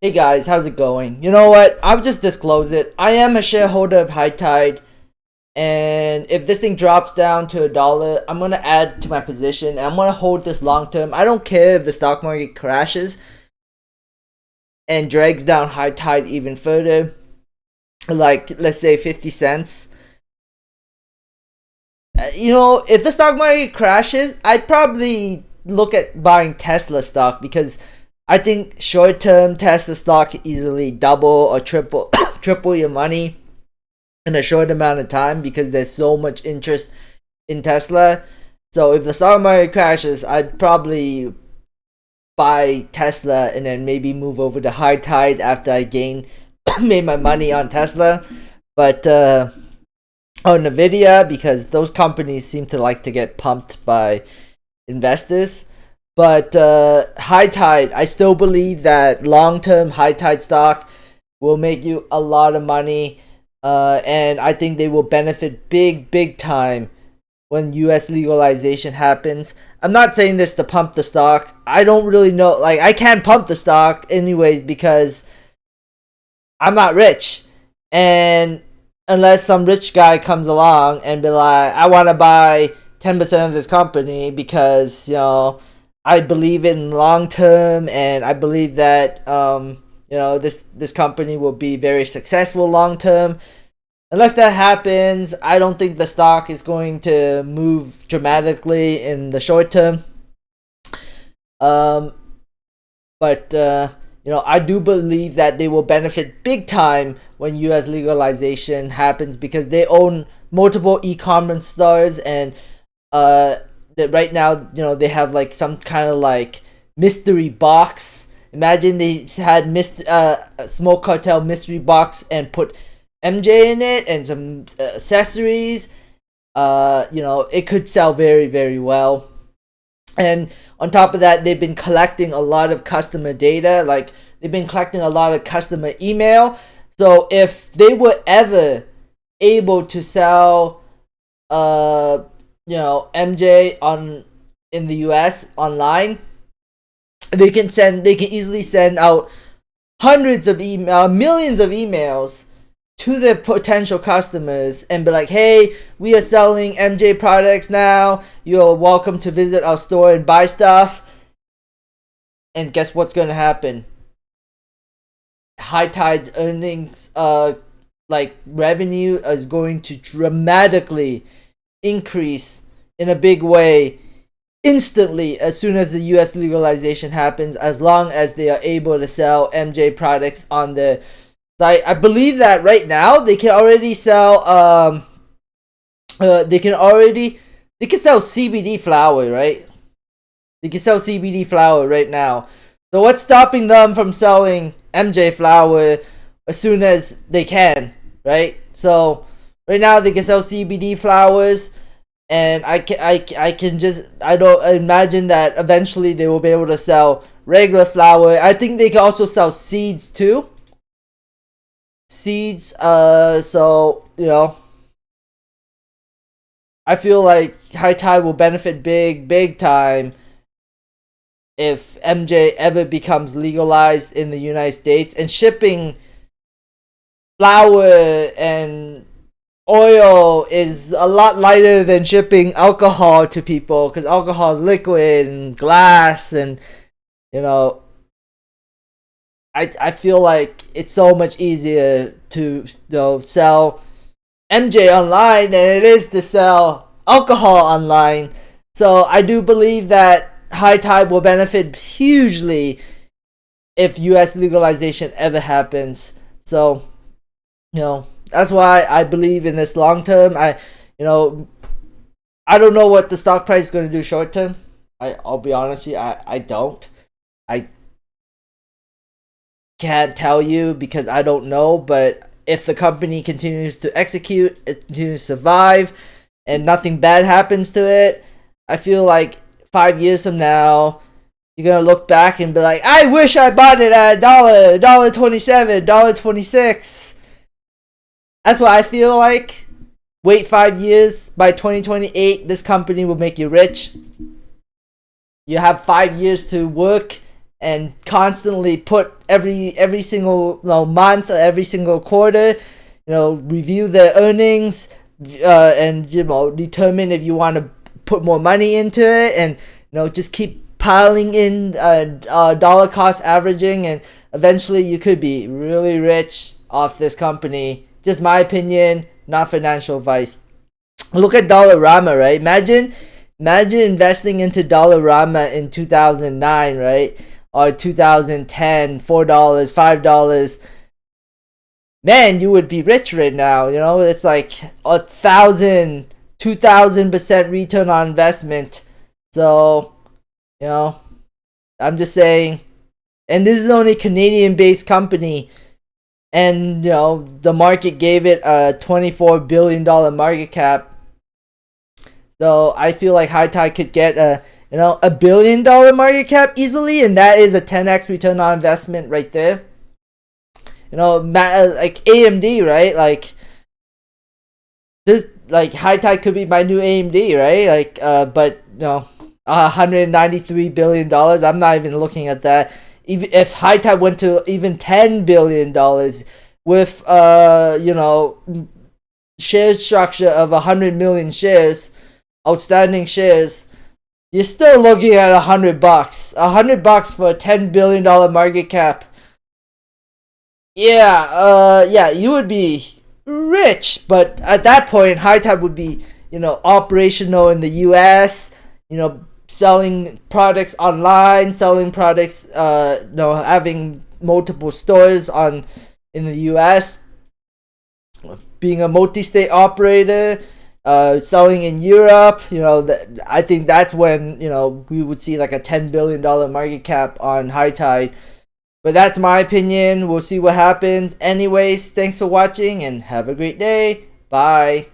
Hey guys, how's it going? You know what? I'll just disclose it. I am a shareholder of High Tide, and if this thing drops down to $1, I'm gonna add to my position. And I'm gonna hold this long term. I don't care if the stock market crashes and drags down High Tide even further, like let's say 50 cents. If the stock market crashes, I'd probably look at buying Tesla stock because I think short term Tesla stock easily double or triple triple your money in a short amount of time because there's so much interest in Tesla. So if the stock market crashes, I'd probably buy Tesla and then maybe move over to High Tide after I gain made my money on Tesla. But on Nvidia, because those companies seem to like to get pumped by investors. But High Tide, I still believe that long term High Tide stock will make you a lot of money, and I think they will benefit big time when U.S. legalization happens. I'm not saying this to pump the stock. I don't really know. Like, I can't pump the stock anyways because I'm not rich, and unless some rich guy comes along and be like, I want to buy 10% of this company because I believe in long term, and I believe that this company will be very successful long term. Unless that happens, I don't think the stock is going to move dramatically in the short term. Um, but I do believe that they will benefit big time when U.S. legalization happens because they own multiple e-commerce stores, and that right now they have like some kind of like mystery box. Imagine they had Smoke Cartel mystery box and put MJ in it and some accessories. It could sell very well. And on top of that, they've been collecting a lot of customer data. Like, they've been collecting a lot of customer email. So if they were ever able to sell MJ in the US online, they can easily send out hundreds of millions of emails to their potential customers and be like, hey, we are selling MJ products now. You're welcome to visit our store and buy stuff. And guess what's going to happen? High Tide's earnings, revenue is going to dramatically increase in a big way instantly as soon as the US legalization happens, as long as they are able to sell MJ products on the site. I believe that right now they can already sell they can sell CBD flower, right? They can sell CBD flower right now. So what's stopping them from selling MJ flower as soon as they can, right? So right now they can sell CBD flowers, and I don't imagine that eventually they will be able to sell regular flower. I think they can also sell seeds too. Seeds, I feel like High Tide will benefit big time if MJ ever becomes legalized in the United States, and shipping flour and oil is a lot lighter than shipping alcohol to people, because alcohol is liquid and glass, and I feel like it's so much easier to sell MJ online than it is to sell alcohol online. So I do believe that High Tide will benefit hugely if US legalization ever happens. So that's why I believe in this long term. I don't know what the stock price is going to do short term. I'll be honest with you, I don't. I can't tell you because I don't know, but if the company continues to execute, it continues to survive, and nothing bad happens to it, I feel like 5 years from now, you're gonna look back and be like, I wish I bought it at $1.27, $1.26. That's what I feel like. Wait 5 years, by 2028, this company will make you rich. You have 5 years to work and constantly put every single month or every single quarter, review the earnings, and determine if you want to put more money into it, and just keep piling in dollar cost averaging, and eventually you could be really rich off this company. Just my opinion, not financial advice. Look at Dollarama, right? Imagine investing into Dollarama in 2009, right? Or 2010, $4, $5. Man, you would be rich right now. It's like 2,000% return on investment. So, I'm just saying, and this is only Canadian based company, and the market gave it a $24 billion market cap. So I feel like High Tide could get a $1 billion market cap easily, and that is a 10x return on investment right there. Like AMD, right? Like this, like High Tide could be my new AMD, right? Like, but $193 billion. I'm not even looking at that. Even if High Tide went to even $10 billion with share structure of 100 million shares, outstanding shares, you're still looking at $100. $100 for a $10 billion market cap. Yeah, you would be rich, but at that point, High Tide would be, operational in the U.S., selling products online, selling products, having multiple stores in the U.S., being a multi-state operator, selling in Europe. I think that's when we would see like a $10 billion market cap on High Tide. But that's my opinion. We'll see what happens. Anyways, thanks for watching and have a great day. Bye.